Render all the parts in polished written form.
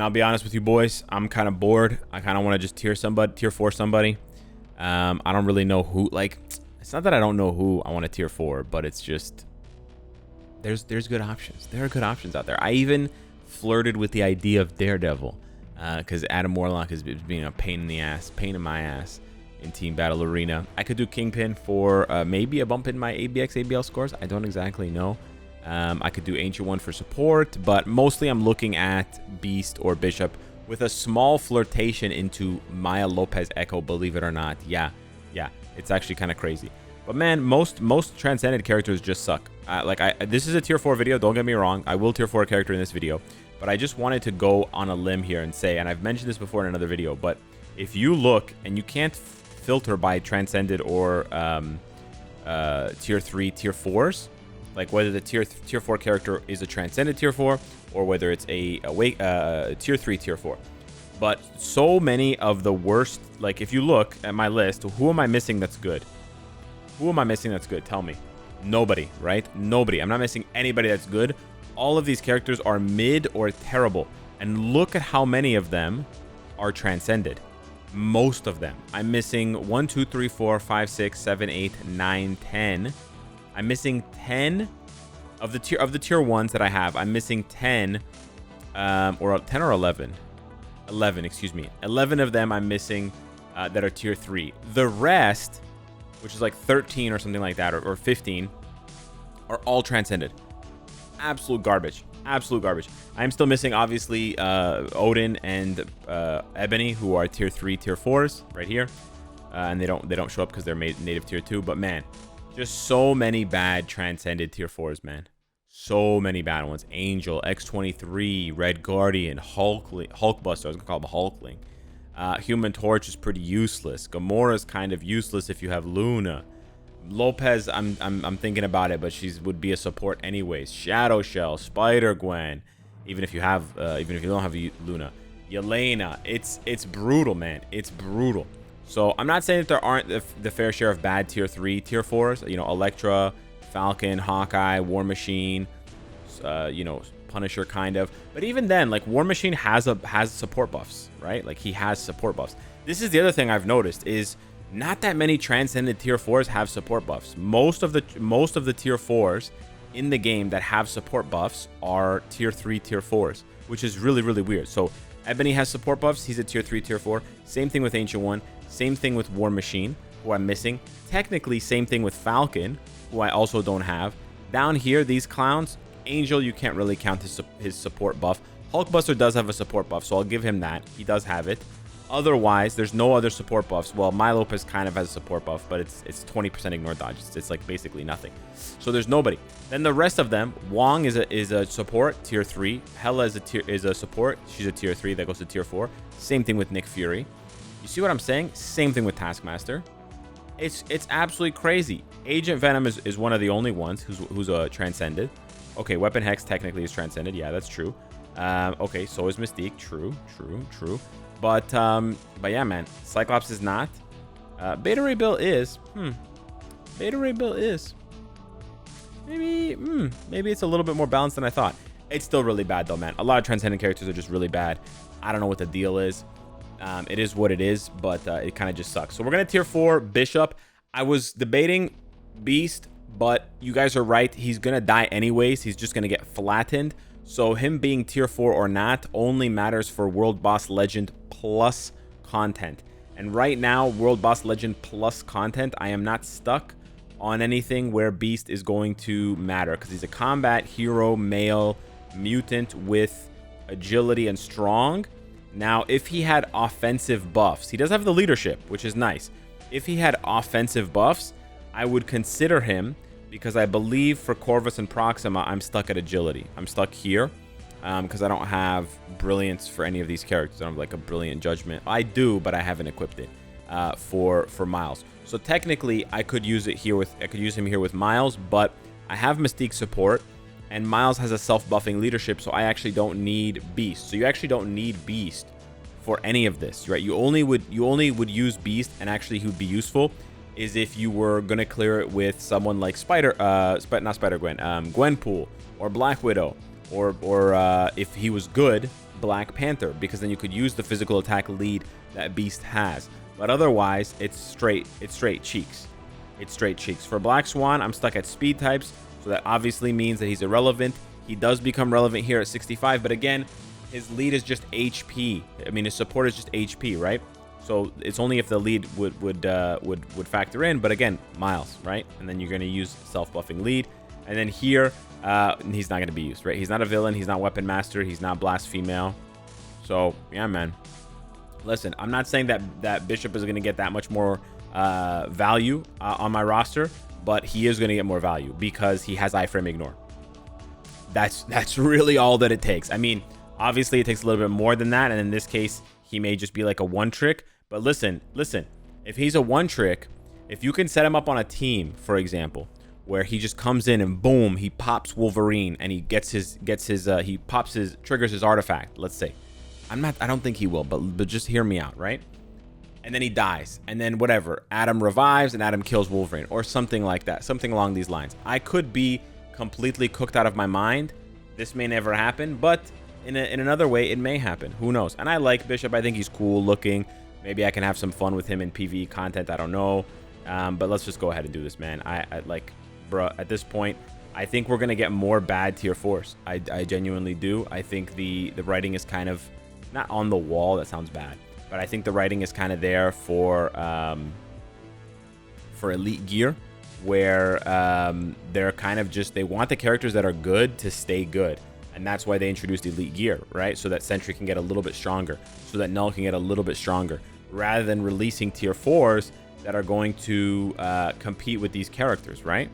I'll be honest with you boys, I'm kind of bored. I kind of want to just tier 4 somebody. I don't really know who. Like, it's not that I don't know who I want to tier 4, but it's just there's good options. There are good options out there. I even flirted with the idea of Daredevil, because Adam Warlock is being a pain in my ass in Team Battle Arena. I could do Kingpin for maybe a bump in my ABL scores. I don't exactly know. I could do Ancient One for support, but mostly I'm looking at Beast or Bishop with a small flirtation into Maya Lopez Echo, believe it or not. Yeah, it's actually kind of crazy. But man, most Transcended characters just suck. This is a tier 4 video, don't get me wrong. I will tier 4 a character in this video, but I just wanted to go on a limb here and say, and I've mentioned this before in another video, but if you look and you can't filter by Transcended or tier 3, tier 4s, like whether the tier 4 character is a Transcended tier 4 or whether it's a tier 3, tier 4. But so many of the worst, like if you look at my list, who am I missing that's good? Who am I missing that's good? Tell me. Nobody, right? Nobody. I'm not missing anybody that's good. All of these characters are mid or terrible. And look at how many of them are Transcended. Most of them. I'm missing 1, 2, 3, 4, 5, 6, 7, 8, 9, 10. I'm missing 10 of the tier 1s that I have. I'm missing 10 or 10 or 11. 11, excuse me. 11 of them I'm missing that are tier 3. The rest, which is like 13 or something like that, or 15, are all Transcended. Absolute garbage. Absolute garbage. I'm still missing, obviously, Odin and Ebony, who are tier 3, tier 4s right here. And they don't show up because they're native tier 2. But man, just so many bad Transcended tier 4s, man. So many bad ones. Angel, X-23, Red Guardian, Hulkbuster. I was going to call him Hulkling. Human Torch is pretty useless. Gamora's kind of useless if you have Luna. Lopez, I'm thinking about it, but she would be a support anyways. Shadow Shell, Spider-Gwen, even if you don't have Luna. Yelena, it's brutal, man. It's brutal. So I'm not saying that there aren't the fair share of bad tier 3, tier 4s. You know, Elektra, Falcon, Hawkeye, War Machine, Punisher kind of. But even then, like War Machine has support buffs, right? Like he has support buffs. This is the other thing I've noticed is not that many Transcended tier 4s have support buffs. Most of the tier 4s in the game that have support buffs are tier 3, tier 4s, which is really, really weird. So Ebony has support buffs. He's a tier 3, tier 4. Same thing with Ancient One. Same thing with War Machine, who I'm missing. Technically, same thing with Falcon, who I also don't have. Down here, these clowns, Angel, you can't really count his support buff. Hulkbuster does have a support buff, so I'll give him that. He does have it. Otherwise, there's no other support buffs. Well, My Lopez kind of has a support buff, but it's 20% ignore dodge. It's like basically nothing. So there's nobody. Then the rest of them, Wong is a support, tier 3. Hela is a support. She's a tier 3 that goes to tier 4. Same thing with Nick Fury. You see what I'm saying? Same thing with Taskmaster. It's absolutely crazy. Agent Venom is one of the only ones who's a Transcended. Okay, Weapon Hex technically is Transcended. Yeah, that's true. Okay, so is Mystique. True. But yeah, man. Cyclops is not. Beta Ray Bill is. Beta Ray Bill is. Maybe it's a little bit more balanced than I thought. It's still really bad though, man. A lot of Transcendent characters are just really bad. I don't know what the deal is. It is what it is, but it kind of just sucks. So we're gonna tier 4 Bishop. I was debating Beast, but you guys are right. He's gonna die anyways. He's just gonna get flattened. So him being tier 4 or not only matters for World Boss Legend plus content. And right now, World Boss Legend plus content, I am not stuck on anything where Beast is going to matter because he's a combat hero, male, mutant with agility and strong. Now, if he had offensive buffs, he does have the leadership, which is nice. If he had offensive buffs, I would consider him because I believe for Corvus and Proxima, I'm stuck at agility. I'm stuck here because I don't have brilliance for any of these characters. I don't have like a brilliant judgment. I do, but I haven't equipped it for Miles. So technically, I could use him here with Miles, but I have Mystique support, and Miles has a self-buffing leadership, so I actually don't need Beast. So you actually don't need Beast for any of this, right? You only would use Beast, and actually he would be useful is if you were gonna clear it with someone like Gwenpool or Black Widow, or if he was good, Black Panther, because then you could use the physical attack lead that Beast has. But otherwise, it's straight cheeks. It's straight cheeks. For Black Swan, I'm stuck at speed types, so that obviously means that he's irrelevant. He does become relevant here at 65, but again, his lead is just HP. I mean, his support is just HP, right? So it's only if the lead would factor in, but again, Miles, right? And then you're going to use self-buffing lead. And then here, he's not going to be used, right? He's not a villain. He's not Weapon Master. He's not Blast Female. So, yeah, man. Listen, I'm not saying that Bishop is going to get that much more value on my roster, but he is going to get more value because he has iframe ignore. That's really all that it takes. I mean, obviously, it takes a little bit more than that. And in this case, he may just be like a one trick. But listen, if he's a one trick, if you can set him up on a team, for example, where he just comes in and boom, he pops Wolverine and he triggers his artifact, let's say. I don't think he will, but just hear me out, right? And then he dies, and then whatever, Adam revives and Adam kills Wolverine or something like that, something along these lines. I could be completely cooked out of my mind. This may never happen, but in another way, it may happen. Who knows? And I like Bishop. I think he's cool looking. Maybe I can have some fun with him in PvE content. I don't know. But let's just go ahead and do this, man. I like, bro, at this point, I think we're going to get more bad tier 4s. I genuinely do. I think the writing is kind of not on the wall. That sounds bad. But I think the writing is kind of there for elite gear, where they're kind of just, they want the characters that are good to stay good. And that's why they introduced elite gear, right? So that Sentry can get a little bit stronger, so that Null can get a little bit stronger, rather than releasing tier 4s that are going to compete with these characters, right?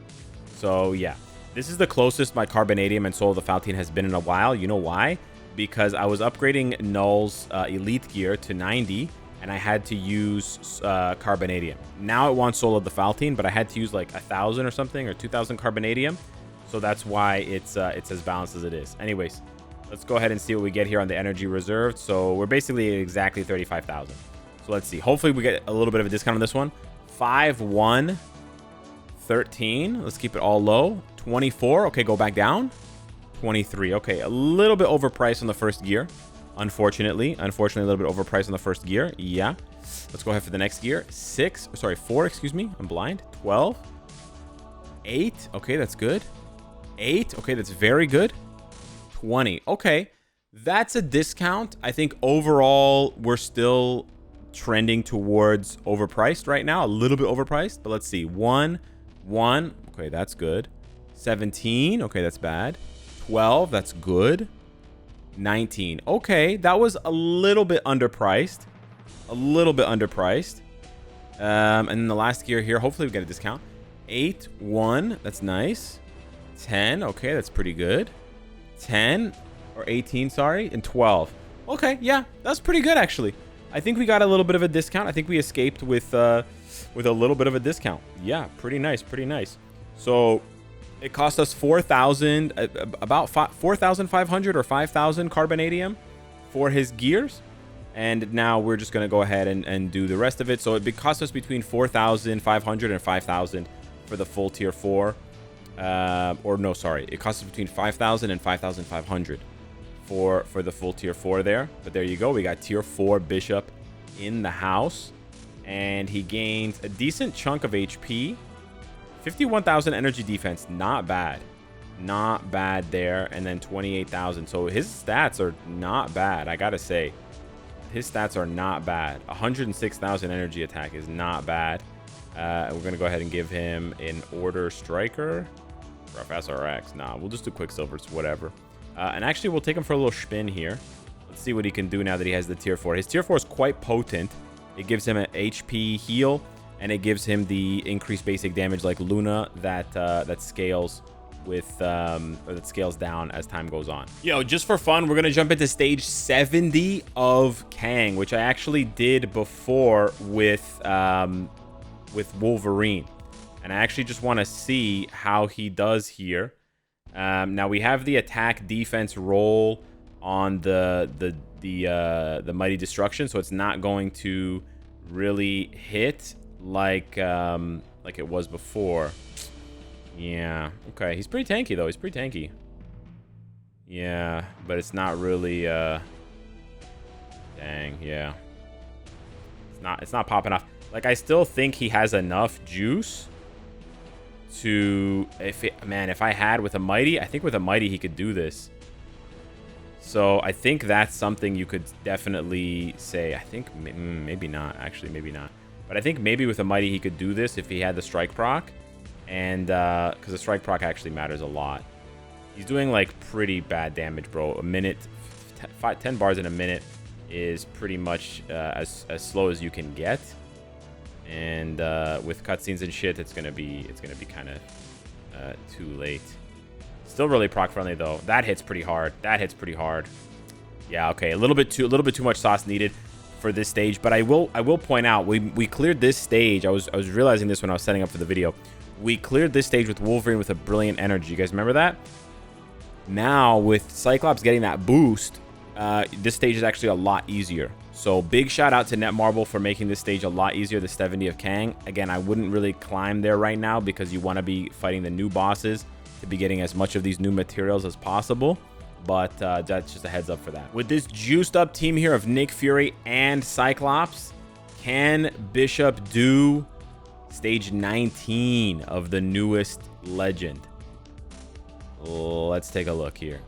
So yeah, this is the closest my Carbonadium and Soul of the Faltine has been in a while. You know why? Because I was upgrading Null's elite gear to 90, and I had to use Carbonadium. Now it wants Soul of the Faltine, but I had to use like 1,000 or something, or 2,000 Carbonadium. So that's why it's as balanced as it is. Anyways, let's go ahead and see what we get here on the energy reserved. So we're basically exactly 35,000. So let's see. Hopefully we get a little bit of a discount on this one. 5, 1, 13. Let's keep it all low. 24. Okay, go back down. 23. Okay, a little bit overpriced on the first gear. Unfortunately, a little bit overpriced on the first gear. Yeah. Let's go ahead for the next gear. 4, excuse me. I'm blind. 12. 8. Okay, that's good. 8. Okay, that's very good. 20. Okay, that's a discount. I think overall we're still trending towards overpriced right now. A little bit overpriced, but let's see. 1. Okay, that's good. 17. Okay, that's bad. 12. That's good. 19. Okay, that was a little bit underpriced. And then the last gear here, hopefully we get a discount. 8. 1. That's nice. 10. Okay, that's pretty good. 10 or 18, sorry, and 12. Okay, yeah, that's pretty good actually. I think we got a little bit of a discount. I think we escaped with a little bit of a discount. Yeah, pretty nice. So it cost us 4,000, about 4,500 or 5,000 Carbonadium for his gears. And now we're just going to go ahead and do the rest of it. So it cost us between 4,500 and 5,000 for the full tier 4. Or no, sorry. It cost us between 5,000 and 5,500 for the full tier 4 there. But there you go. We got tier 4 Bishop in the house. And he gains a decent chunk of HP. 51,000 energy defense. Not bad. Not bad there. And then 28,000. So his stats are not bad, I gotta say. His stats are not bad. 106,000 energy attack is not bad. We're going to go ahead and give him an Order Striker. Rough SRX. Nah, we'll just do Quicksilvers, whatever. And actually, we'll take him for a little spin here. Let's see what he can do now that he has the tier 4. His tier 4 is quite potent. It gives him an HP heal, and it gives him the increased basic damage like Luna that scales with or that scales down as time goes on. Yo, just for fun, we're gonna jump into stage 70 of Kang, which I actually did before with Wolverine, and I actually just want to see how he does here. Now we have the attack defense roll on the Mighty Destruction, so it's not going to really hit like it was before. Yeah, okay. He's pretty tanky, though. He's pretty tanky. Yeah, but it's not really Dang, yeah. It's not popping off. Like, I still think he has enough juice to, if I had with a Mighty, I think with a Mighty he could do this. So I think that's something you could definitely say. I think maybe not, actually, maybe not. But I think maybe with a Mighty he could do this if he had the strike proc. And because the strike proc actually matters a lot. He's doing like pretty bad damage, bro. A minute, 10 bars in a minute is pretty much as slow as you can get. And with cutscenes and shit, it's gonna be kind of too late. Still really proc friendly though. That hits pretty hard. That hits pretty hard. Yeah, okay. A little bit too much sauce needed for this stage. But I will point out we cleared this stage. I was realizing this when I was setting up for the video. We cleared this stage with Wolverine with a brilliant energy. You guys remember that? Now with Cyclops getting that boost, this stage is actually a lot easier. So big shout out to Netmarble for making this stage a lot easier, the 70 of Kang. Again, I wouldn't really climb there right now because you want to be fighting the new bosses to be getting as much of these new materials as possible. But that's just a heads up for that. With this juiced up team here of Nick Fury and Cyclops, can Bishop do stage 19 of the newest legend? Let's take a look here.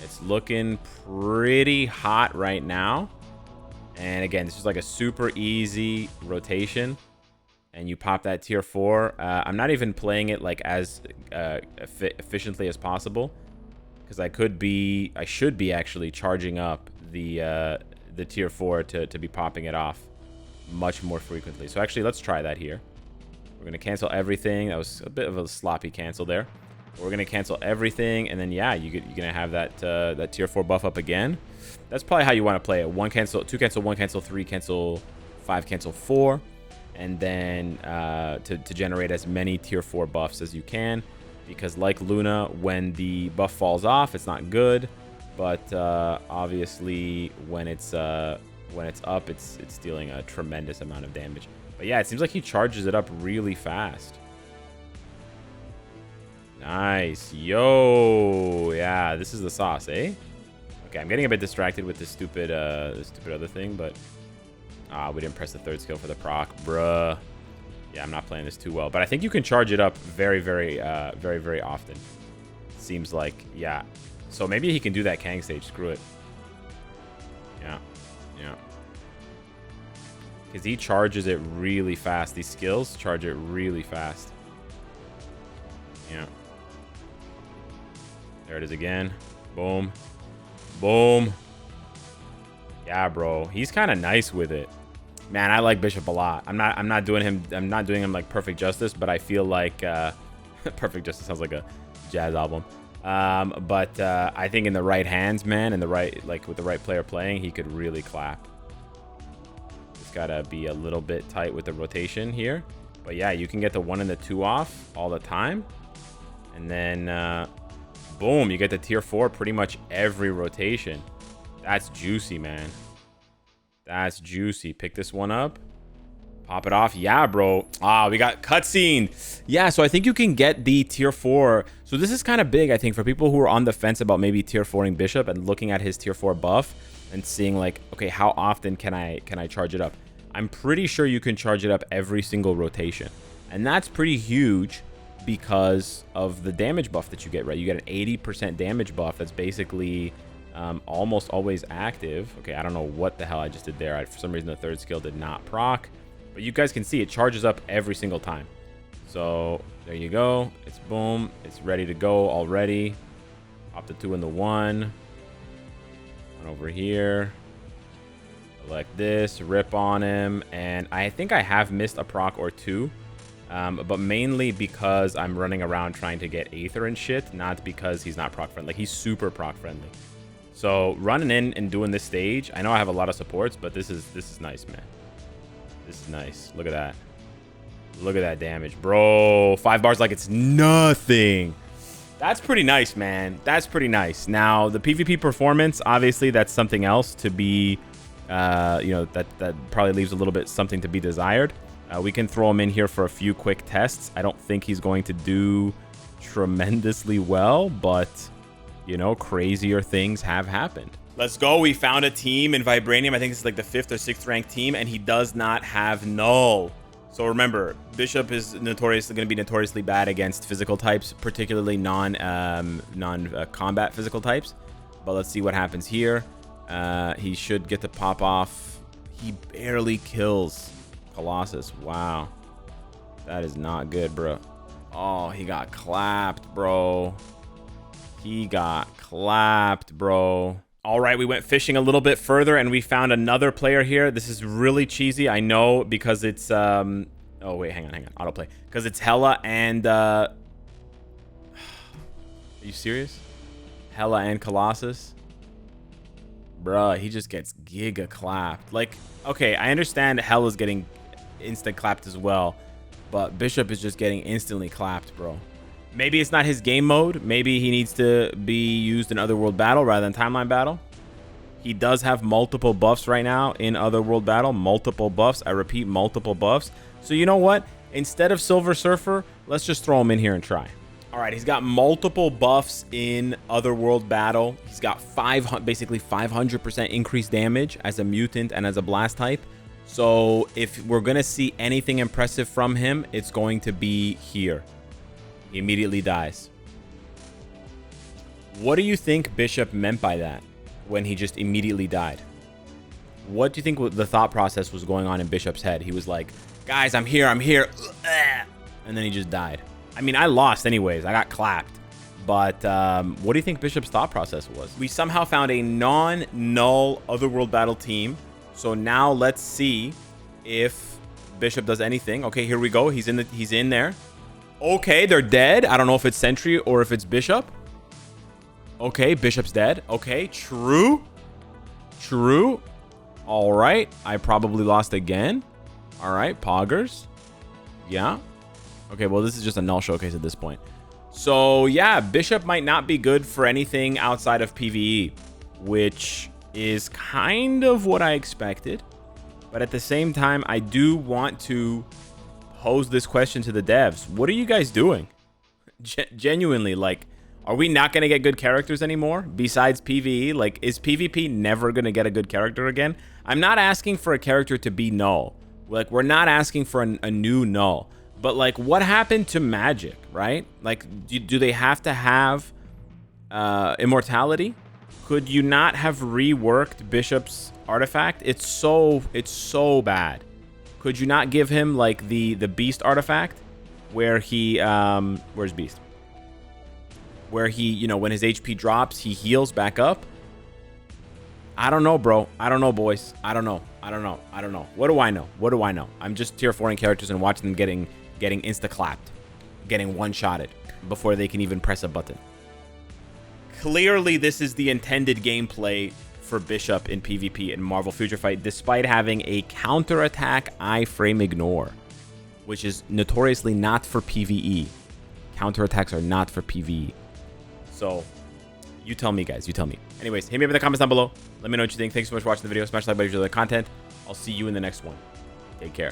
It's looking pretty hot right now. And again, this is like a super easy rotation. And you pop that tier 4. I'm not even playing it like as efficiently as possible. Because I should be actually charging up the tier 4 to be popping it off much more frequently. So actually, let's try that here. We're going to cancel everything. That was a bit of a sloppy cancel there. We're going to cancel everything, and then, yeah, you're going to have that tier 4 buff up again. That's probably how you want to play it. 1 cancel, 2 cancel, 1 cancel, 3 cancel, 5 cancel, 4. And then to generate as many tier 4 buffs as you can. Because like Luna, when the buff falls off, it's not good. But obviously, when it's up, it's dealing a tremendous amount of damage. But yeah, it seems like he charges it up really fast. Nice. Yo. Yeah, this is the sauce, eh? Okay, I'm getting a bit distracted with this stupid other thing, but we didn't press the 3rd skill for the proc, bruh. Yeah, I'm not playing this too well, but I think you can charge it up very, very often. Seems like, yeah. So maybe he can do that Kang stage. Screw it. Yeah. Because he charges it really fast. These skills charge it really fast. Yeah. There it is again. Boom. Boom. Yeah, bro. He's kind of nice with it. Man, I like Bishop a lot. I'm not doing him like perfect justice, but I feel like perfect justice sounds like a jazz album. But I think in the right hands, man, and with the right player playing, he could really clap. Just gotta be a little bit tight with the rotation here. But yeah, you can get the 1 and the 2 off all the time. And then boom, you get the tier 4 pretty much every rotation. That's juicy, man. That's juicy. Pick this one up. Pop it off. Yeah, bro. We got cutscene. Yeah, so I think you can get the tier 4. So this is kind of big, I think, for people who are on the fence about maybe tier 4ing Bishop and looking at his tier 4 buff and seeing like, okay, how often can I charge it up? I'm pretty sure you can charge it up every single rotation. And that's pretty huge because of the damage buff that you get, right? You get an 80% damage buff that's basically almost always active. Okay, I don't know what the hell I just did there. For some reason, the 3rd skill did not proc. But you guys can see it charges up every single time. So there you go. It's boom. It's ready to go already. Pop the 2 and the 1. One over here. Select this. Rip on him. And I think I have missed a proc or 2. But mainly because I'm running around trying to get Aether and shit. Not because he's not proc friendly. Like, he's super proc friendly. So running in and doing this stage. I know I have a lot of supports, but this is nice, man. This is nice. Look at that. Look at that damage, bro. 5 bars like it's nothing. That's pretty nice, man. That's pretty nice. Now, the PvP performance, obviously, that's something else to be, that probably leaves a little bit something to be desired. We can throw him in here for a few quick tests. I don't think he's going to do tremendously well, but, you know, crazier things have happened. Let's go. We found a team in Vibranium. I think it's like the 5th or 6th ranked team, and he does not have null. So remember, Bishop is notoriously going to be notoriously bad against physical types, particularly non-combat physical types. But let's see what happens here. He should get to pop off. He barely kills Colossus. Wow. That is not good, bro. Oh, he got clapped, bro. He got clapped, bro. All right, we went fishing a little bit further, and we found another player here. This is really cheesy, I know, because it's... oh, wait, hang on. Autoplay. Because it's Hella and... Are you serious? Hella and Colossus? Bruh, he just gets giga clapped. Like, okay, I understand Hella's getting instant clapped as well, but Bishop is just getting instantly clapped, bro. Maybe it's not his game mode. Maybe he needs to be used in Otherworld Battle rather than Timeline Battle. He does have multiple buffs right now in Otherworld Battle. Multiple buffs. I repeat, multiple buffs. So you know what? Instead of Silver Surfer, let's just throw him in here and try. All right, he's got multiple buffs in Otherworld Battle. He's got basically 500% increased damage as a mutant and as a blast type. So if we're going to see anything impressive from him, it's going to be here. He immediately dies. What do you think Bishop meant by that when he just immediately died? What do you think the thought process was going on in Bishop's head? He was like, guys, I'm here. And then he just died. I mean, I lost anyways. I got clapped. But what do you think Bishop's thought process was? We somehow found a non-null Otherworld Battle team. So now let's see if Bishop does anything. Okay, here we go. He's in there. Okay, they're dead. I don't know if it's Sentry or if it's Bishop. Okay, Bishop's dead. Okay, true. All right, I probably lost again. All right, Poggers. Yeah. Okay, well, this is just a null showcase at this point. So, yeah, Bishop might not be good for anything outside of PvE, which is kind of what I expected. But at the same time, I do want to pose this question to the devs. What are you guys doing? Genuinely, like, are we not going to get good characters anymore besides PvE? Like, is PvP never going to get a good character again? I'm not asking for a character to be null. Like, we're not asking for a new null. But, like, what happened to Magic, right? Like, do they have to have immortality? Could you not have reworked Bishop's artifact? It's so bad. Could you not give him like the Beast artifact where he where's Beast? Where he, you know, when his HP drops, he heals back up? I don't know, bro. I don't know, boys. I don't know. What do I know? I'm just tier 4ing characters and watching them getting insta-clapped, getting one-shotted before they can even press a button. Clearly, this is the intended gameplay for Bishop in PvP in Marvel Future Fight, despite having a counterattack iframe ignore, which is notoriously not for PvE. Counterattacks are not for PvE. So, you tell me, guys. You tell me. Anyways, hit me up in the comments down below. Let me know what you think. Thanks so much for watching the video. Smash the like button if you like the content. I'll see you in the next one. Take care.